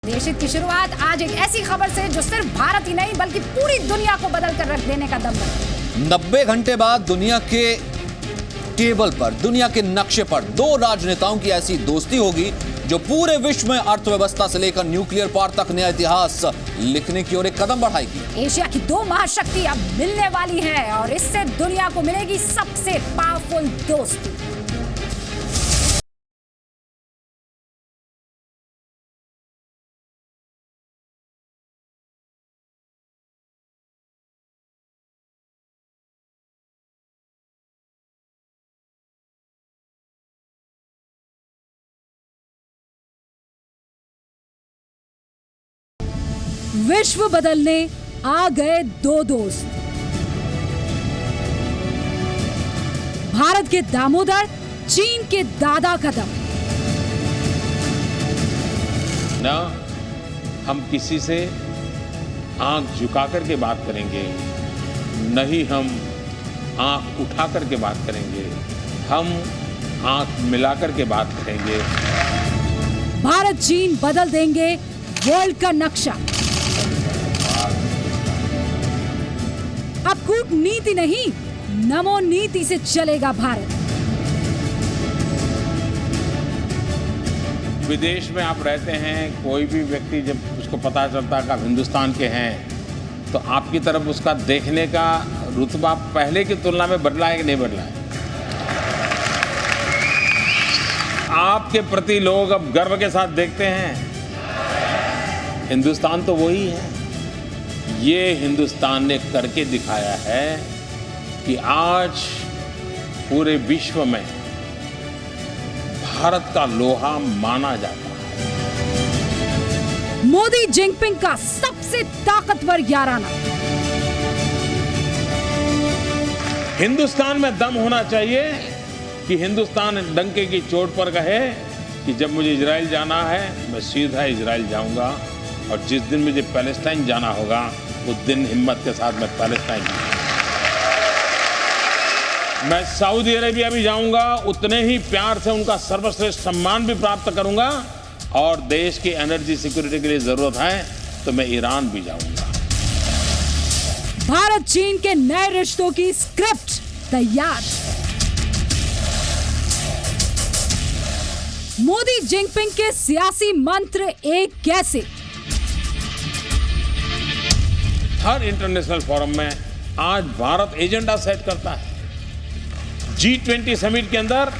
देश हित की शुरुआत आज एक ऐसी खबर से जो सिर्फ भारत ही नहीं बल्कि पूरी दुनिया को बदल कर रख देने का दम है। 90 घंटे बाद दुनिया के टेबल पर, दुनिया के नक्शे पर दो राजनेताओं की ऐसी दोस्ती होगी जो पूरे विश्व में अर्थव्यवस्था से लेकर न्यूक्लियर पावर तक नया इतिहास लिखने की ओर एक कदम बढ़ाएगी। एशिया की दो महाशक्ति अब मिलने वाली है और इससे दुनिया को मिलेगी सबसे पावरफुल दोस्ती। विश्व बदलने आ गए दो दोस्त, भारत के दामोदर, चीन के दादा कदम। ना हम किसी से आंख झुका कर के बात करेंगे, न ही हम आंख उठा कर के बात करेंगे, हम आंख मिलाकर के बात करेंगे। भारत चीन बदल देंगे वर्ल्ड का नक्शा। अब कूटनीति नहीं, नमो नीति से चलेगा भारत। विदेश में आप रहते हैं, कोई भी व्यक्ति जब उसको पता चलता है कि आप हिंदुस्तान के हैं, तो आपकी तरफ उसका देखने का रुतबा पहले की तुलना में बदला है कि नहीं बदला है? आपके प्रति लोग अब गर्व के साथ देखते हैं। हिंदुस्तान तो वही है। ये हिंदुस्तान ने करके दिखाया है कि आज पूरे विश्व में भारत का लोहा माना जाता है। मोदी जिनपिंग का सबसे ताकतवर याराना। हिंदुस्तान में दम होना चाहिए कि हिंदुस्तान डंके की चोट पर कहे कि जब मुझे इजराइल जाना है मैं सीधा इजराइल जाऊंगा, और जिस दिन मुझे पैलेस्टाइन जाना होगा उस दिन हिम्मत के साथ मैं पैलेस्टाइन जाऊंगा। मैं सऊदी अरेबिया भी जाऊंगा, उतने ही प्यार से उनका सर्वश्रेष्ठ सम्मान भी प्राप्त करूंगा, और देश की एनर्जी सिक्योरिटी के लिए जरूरत है तो मैं ईरान भी जाऊंगा। भारत चीन के नए रिश्तों की स्क्रिप्ट तैयार। मोदी जिनपिंग के सियासी मंत्र एक कैसे? हर इंटरनेशनल फोरम में आज भारत एजेंडा सेट करता है। G20 समिट के अंदर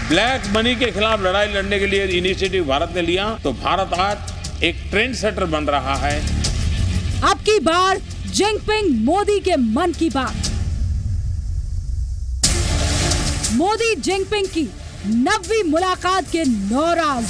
ब्लैक मनी के खिलाफ लड़ाई लड़ने के लिए इनिशिएटिव भारत ने लिया, तो भारत आज एक ट्रेंड सेटर बन रहा है। अब की बार जिनपिंग मोदी के मन की बात। मोदी जिनपिंग की 90वीं मुलाकात के 9 राज।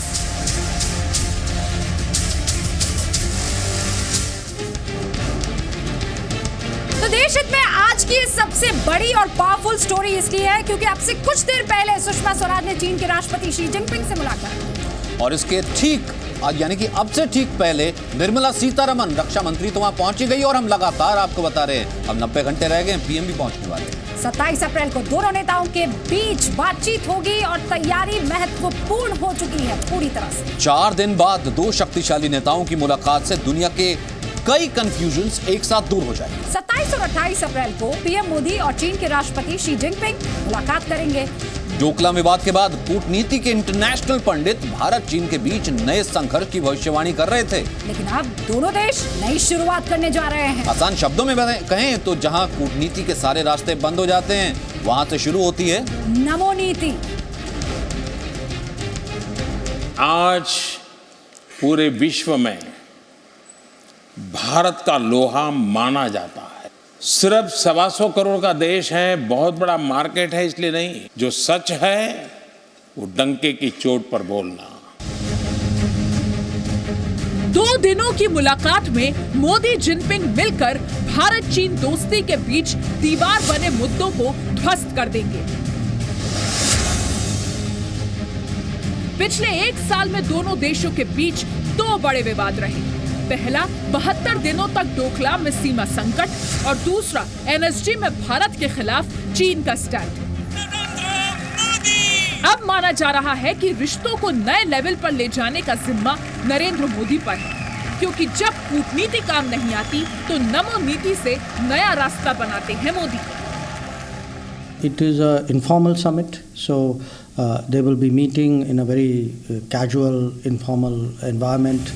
तो देश हित में आज की सबसे बड़ी और पावरफुल स्टोरी इसलिए है क्योंकि अब से कुछ देर पहले सुषमा स्वराज ने चीन के राष्ट्रपति शी जिनपिंग से मुलाकात की। और इसके ठीक यानी कि अब से ठीक पहले निर्मला सीतारमण रक्षा मंत्री तो वहां पहुंची गई, और हम लगातार आपको बता रहे हैं अब 90 घंटे रह गए, पीएम भी पहुंचने वाले हैं। 27 अप्रैल को दोनों नेताओं के बीच बातचीत होगी और तैयारी महत्वपूर्ण हो चुकी है पूरी तरह से। 4 दिन बाद दो शक्तिशाली नेताओं की मुलाकात से दुनिया के कई कंफ्यूजन्स एक साथ दूर हो जाएंगे। 27 और 28 अप्रैल को पीएम मोदी और चीन के राष्ट्रपति शी जिनपिंग मुलाकात करेंगे। डोकलाम विवाद के बाद कूटनीति के इंटरनेशनल पंडित भारत चीन के बीच नए संघर्ष की भविष्यवाणी कर रहे थे, लेकिन अब दोनों देश नई शुरुआत करने जा रहे हैं। आसान शब्दों में कहें तो जहां कूटनीति के सारे रास्ते बंद हो जाते हैं, वहां से शुरू होती है नमो नीति। आज पूरे विश्व में भारत का लोहा माना जाता है। सिर्फ 125 करोड़ का देश है, बहुत बड़ा मार्केट है इसलिए नहीं, जो सच है वो डंके की चोट पर बोलना। 2 दिनों की मुलाकात में मोदी जिनपिंग मिलकर भारत चीन दोस्ती के बीच दीवार बने मुद्दों को ध्वस्त कर देंगे। पिछले 1 साल में दोनों देशों के बीच 2 बड़े विवाद रहे। पहला 72 दिनों तक डोकलाम में सीमा संकट, और दूसरा एनएसजी में भारत के खिलाफ चीन का स्टैंड। अब माना जा रहा है कि रिश्तों को नए लेवल पर ले जाने का जिम्मा नरेंद्र मोदी पर है, क्योंकि जब कूटनीति काम नहीं आती तो नमो नीति से नया रास्ता बनाते हैं Modi. It is an informal summit, so they will be meeting in a very casual, informal environment.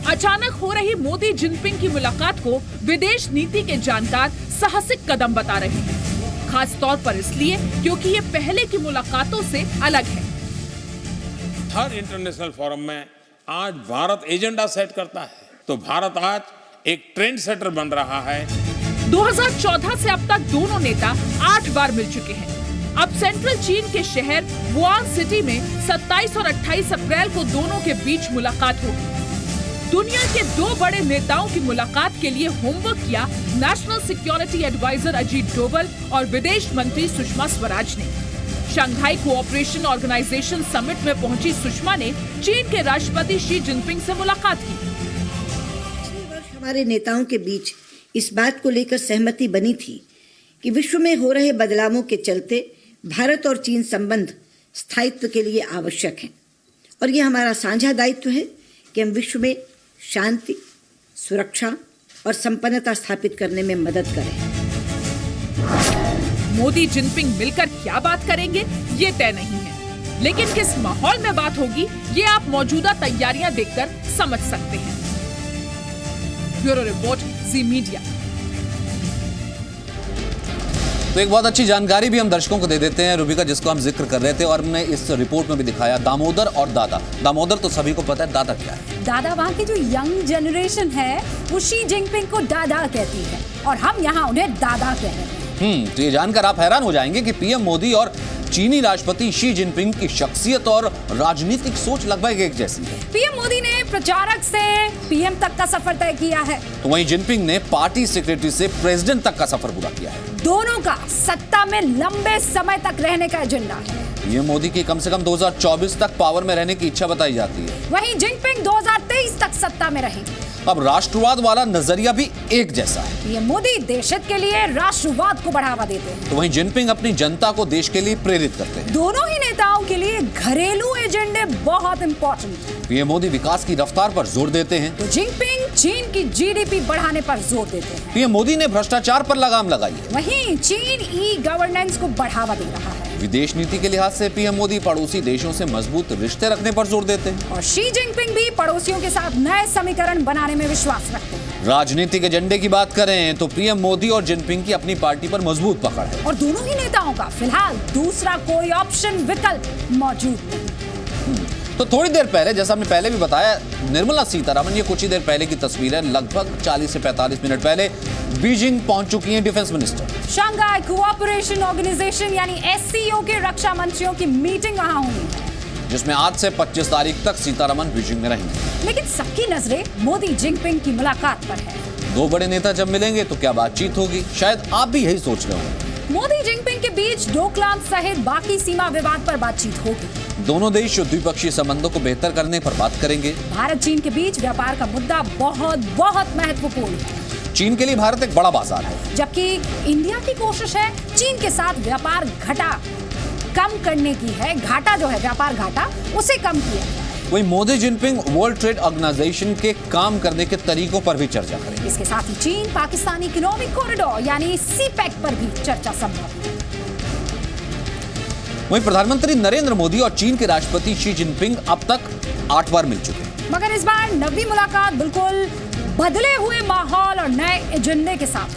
अचानक हो रही मोदी जिनपिंग की मुलाकात को विदेश नीति के जानकार साहसिक कदम बता रहे हैं, खास तौर पर इसलिए क्योंकि ये पहले की मुलाकातों से अलग है। हर इंटरनेशनल फोरम में आज भारत एजेंडा सेट करता है, तो भारत आज एक ट्रेंड सेटर बन रहा है। 2014 से अब तक दोनों नेता 8 बार मिल चुके हैं। अब सेंट्रल चीन के शहर वुहान सिटी में 27 और 28 अप्रैल को दोनों के बीच मुलाकात होगी। दुनिया के 2 बड़े नेताओं की मुलाकात के लिए होमवर्क किया national security adviser Ajit Doval और विदेश मंत्री सुषमा स्वराज ने। शंघाई कोऑपरेशन ऑर्गेनाइजेशन समिट में पहुंची सुषमा ने चीन के राष्ट्रपति शी जिनपिंग से मुलाकात की। पिछले वर्ष हमारे नेताओं के बीच इस बात को लेकर सहमति बनी थी कि विश्व में हो रहे बदलावों के चलते भारत और चीन संबंध स्थायित्व के लिए आवश्यक हैं, और ये हमारा साझा दायित्व है कि हम विश्व में शांति, सुरक्षा और संपन्नता स्थापित करने में मदद करें। मोदी जिनपिंग मिलकर क्या बात करेंगे ये तय नहीं है, लेकिन किस माहौल में बात होगी ये आप मौजूदा तैयारियां देखकर समझ सकते हैं। ब्यूरो रिपोर्ट, जी मीडिया। तो एक बहुत अच्छी जानकारी भी हम दर्शकों को दे देते हैं रूबिका, जिसको हम जिक्र कर रहे थे और हमने इस रिपोर्ट में भी दिखाया, दामोदर और दादा। दामोदर तो सभी को पता है, दादा क्या है? दादा वहाँ की जो यंग जनरेशन है वो शी जिनपिंग को दादा कहती है और हम यहाँ उन्हें दादा कह रहे हैं। तो ये जानकर आप हैरान हो जाएंगे कि पीएम मोदी और चीनी राष्ट्रपति शी जिनपिंग की शख्सियत और राजनीतिक सोच लगभग एक जैसी है। पीएम मोदी ने प्रचारक से पीएम तक का सफर तय किया है, तो वहीं जिनपिंग ने पार्टी सेक्रेटरी से प्रेसिडेंट तक का सफर पूरा किया है। दोनों का सत्ता में लंबे समय तक रहने का एजेंडा है। पीएम मोदी की कम से कम 2024 तक पावर में रहने की इच्छा बताई जाती है। वहीं जिनपिंग 2023 तक सत्ता में रहेंगे। अब राष्ट्रवाद वाला नजरिया भी एक जैसा है। पीएम मोदी देश के लिए राष्ट्रवाद को बढ़ावा देते हैं, तो वहीं जिनपिंग अपनी जनता को देश के लिए प्रेरित करते हैं। दोनों ही नेताओं के लिए घरेलू एजेंडे बहुत इंपॉर्टेंट है। पीएम मोदी विकास की रफ्तार पर जोर देते हैं, तो जिनपिंग चीन की जीडीपी बढ़ाने पर जोर देते हैं। पीएम मोदी ने भ्रष्टाचार पर लगाम लगाई है। वहीं चीन ई गवर्नेंस को बढ़ावा दे रहा है। विदेश नीति के लिहाज से पीएम मोदी पड़ोसी देशों से मजबूत रिश्ते रखने पर जोर देते हैं। और शी जिनपिंग भी पड़ोसियों के साथ नए समीकरण बनाने में विश्वास रखते हैं। राजनीतिक एजेंडे की बात करें तो पीएम मोदी और जिनपिंग की अपनी पार्टी पर मजबूत पकड़ है। और दोनों ही नेताओं का फिलहाल दूसरा कोई ऑप्शन विकल्प मौजूद नहीं। तो थोड़ी देर पहले, जैसा हमने पहले भी बताया, निर्मला सीतारमण, ये कुछ ही देर पहले की तस्वीर है, लगभग 40 से 45 मिनट पहले बीजिंग पहुंच चुकी हैं defence minister. Shanghai cooperation organisation यानी एससीओ के रक्षा मंत्रियों की मीटिंग वहां हुई है, जिसमें आज से 25 तारीख तक सीतारमण बीजिंग में रहेंगे। लेकिन सबकी नजरें मोदी जिनपिंग की मुलाकात पर है। 2 बड़े नेता जब मिलेंगे तो क्या बातचीत होगी, शायद आप भी यही सोच रहे होंगे। मोदी जिनपिंग के बीच डोकलाम सहित बाकी सीमा विवाद पर बातचीत होगी। दोनों देश द्विपक्षीय संबंधों को बेहतर करने पर बात करेंगे। भारत चीन के बीच व्यापार का मुद्दा बहुत बहुत महत्वपूर्ण है। चीन के लिए भारत एक बड़ा बाजार है, जबकि इंडिया की कोशिश है चीन के साथ व्यापार घाटा कम करने की है। घाटा जो है, व्यापार घाटा, उसे कम किया जाए। वहीं Modi Jinping world trade organisation के काम करने के तरीकों पर भी चर्चा करेंगे। इसके साथ ही चीन पाकिस्तान इकोनॉमिक कॉरिडोर यानी सीपेक पर भी चर्चा संभव है। वहीं प्रधानमंत्री नरेंद्र मोदी और चीन के राष्ट्रपति शी जिनपिंग अब तक 8 बार मिल चुके हैं। मगर इस बार नवी मुलाकात बिल्कुल बदले हुए माहौल और नए एजेंडे के साथ।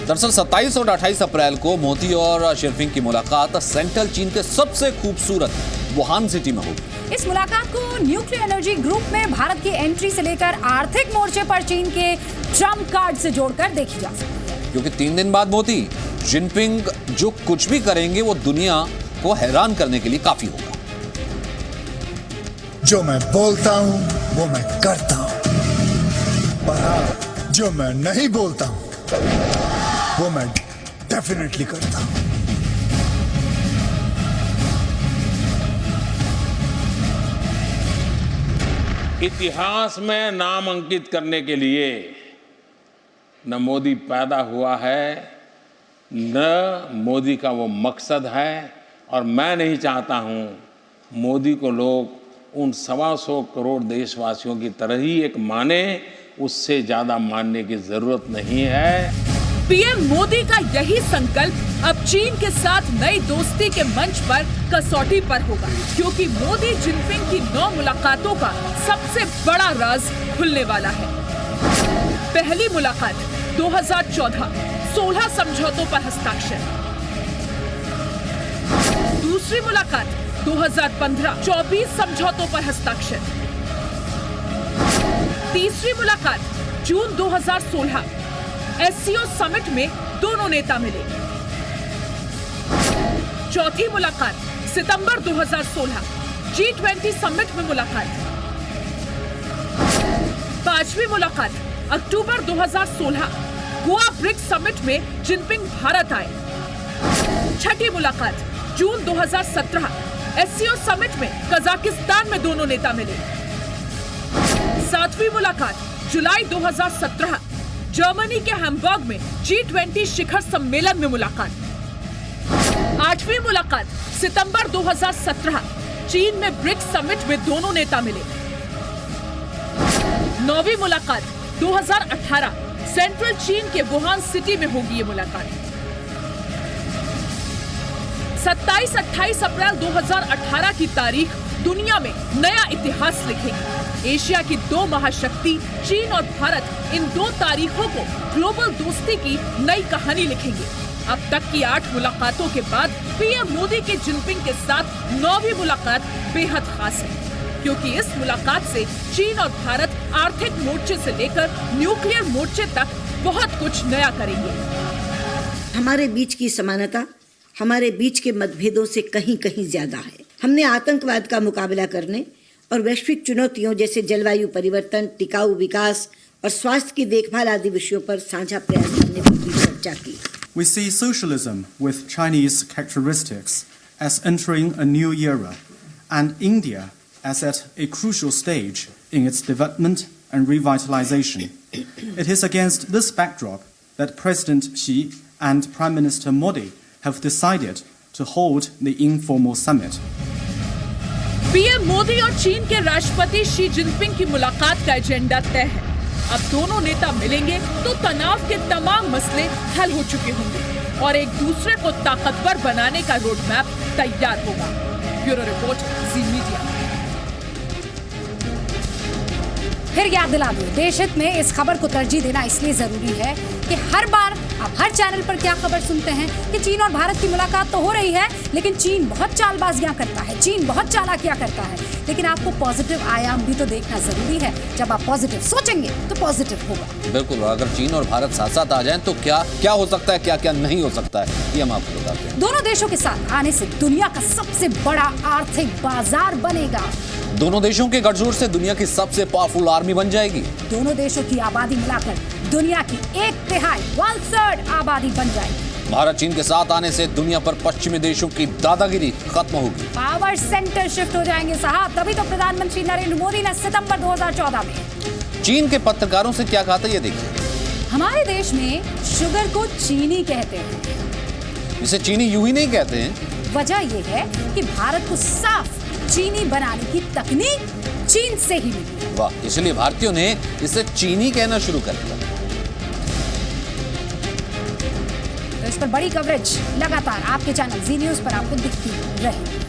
दरअसल 27 और 28 अप्रैल को मोदी और जिनपिंग की मुलाकात सेंट्रल चीन के सबसे खूबसूरत वुहान सिटी में होगी। इस मुलाकात को न्यूक्लियर एनर्जी ग्रुप में भारत की एंट्री से लेकर आर्थिक मोर्चे पर चीन के ट्रम्प कार्ड से जोड़कर देखी जा सकती है। क्योंकि 3 दिन बाद मोदी जिनपिंग जो कुछ भी करेंगे वो दुनिया को हैरान करने के लिए काफी होगा। जो मैं बोलता हूं वो मैं करता हूं, पर जो मैं नहीं बोलता हूं वो मैं डेफिनेटली करता हूं। इतिहास में नाम अंकित करने के लिए न मोदी पैदा हुआ है, न मोदी का वो मकसद है और मैं नहीं चाहता हूं मोदी को लोग उन 125 करोड़ देशवासियों की तरह ही एक माने, उससे ज्यादा मानने की जरूरत नहीं है। पीएम मोदी का यही संकल्प अब चीन के साथ नई दोस्ती के मंच पर कसौटी पर होगा, क्योंकि मोदी जिनपिंग की 9 मुलाकातों का सबसे बड़ा राज खुलने वाला है। पहली मुलाकात 2014, 16 समझौतों पर हस्ताक्षर। दूसरी मुलाकात 2015, 24 समझौतों पर हस्ताक्षर। तीसरी मुलाकात जून 2016, एससीओ समिट में दोनों नेता मिले। चौथी मुलाकात सितंबर 2016, G20 समिट में मुलाकात। पांचवी मुलाकात अक्टूबर 2016, गोवा ब्रिक्स समिट में जिनपिंग भारत आए। छठी मुलाकात जून 2017, एससीओ समिट में कजाकिस्तान में दोनों नेता मिले। सातवीं मुलाकात जुलाई 2017, जर्मनी के हैम्बर्ग में G20 शिखर सम्मेलन में मुलाकात। आठवीं मुलाकात सितंबर 2017, चीन में ब्रिक्स समिट में दोनों नेता मिले। नौवीं मुलाकात 2018, सेंट्रल चीन के वुहान सिटी में होगी ये मुलाकात। 27-28 अप्रैल 2018 की तारीख दुनिया में नया इतिहास लिखेगी। एशिया की 2 महाशक्ति चीन और भारत इन 2 तारीखों को ग्लोबल दोस्ती की नई कहानी लिखेंगे। अब तक की 8 मुलाकातों के बाद पीएम मोदी के जिनपिंग के साथ 9वीं मुलाकात बेहद खास है, क्योंकि इस मुलाकात से चीन और भारत आर्थिक मोर्चे से लेकर न्यूक्लियर मोर्चे तक बहुत कुछ नया करेंगे। हमारे बीच की समानता हमारे बीच के मतभेदों से कहीं कहीं ज्यादा है। हमने आतंकवाद का मुकाबला करने और वैश्विक चुनौतियों जैसे जलवायु परिवर्तन, टिकाऊ विकास और स्वास्थ्य की देखभाल आदि विषयों पर साझा प्रयास करने पर भी चर्चा की। We see socialism with Chinese characteristics as entering a new era, and India as at a crucial stage in its development and revitalization. It is against this backdrop that President Xi and Prime Minister Modi have decided to hold the informal summit. PM Modi और चीन के राष्ट्रपति Xi Jinping की मुलाकात का agenda तय है। अब दोनों नेता मिलेंगे तो तनाव के तमाम मसले हल हो चुके होंगे और एक दूसरे को ताकतवर बनाने का रोड मैप तैयार होगा। ब्यूरो रिपोर्ट, जी मीडिया। फिर याद दिला दूं, देश हित में इस खबर को तरजीह देना इसलिए जरूरी है कि हर बार आप हर चैनल पर क्या खबर सुनते हैं कि चीन और भारत की मुलाकात तो हो रही है, लेकिन चीन बहुत चालबाजियां करता है, चीन बहुत चालाकियां करता है। लेकिन आपको पॉजिटिव आयाम भी तो देखना जरूरी है। जब आप पॉजिटिव सोचेंगे तो पॉजिटिव होगा। बिल्कुल, अगर चीन और भारत साथ साथ आ जाएं तो क्या हो सकता है, क्या क्या नहीं हो सकता है, ये हम आपको बताते हैं। दोनों देशों के साथ आने से दुनिया का सबसे बड़ा आर्थिक बाजार बनेगा। दोनों देशों के गठजोड़ से दुनिया की सबसे पावरफुल आर्मी बन जाएगी। दोनों देशों की आबादी मिलाकर दुनिया की 1/3 1/3 आबादी बन जाएगी। भारत चीन के साथ आने से दुनिया पर पश्चिमी देशों की दादागिरी खत्म होगी। पावर सेंटर शिफ्ट हो जाएंगे साहब। तभी तो प्रधानमंत्री नरेंद्र मोदी ने सितंबर 2014 में चीन के पत्रकारों से क्या कहा था, ये देखिए। हमारे देश में शुगर को चीनी कहते हैं। इसे चीनी यूं ही नहीं कहते हैं। वजह यह है कि भारत को साफ चीनी बनाने की तकनीक चीन से ही मिली। वाह, इसलिए भारतीयों ने इसे चीनी कहना शुरू कर दिया। तो इस पर बड़ी कवरेज लगातार आपके चैनल जी न्यूज़ पर आपको दिखती रहेगी।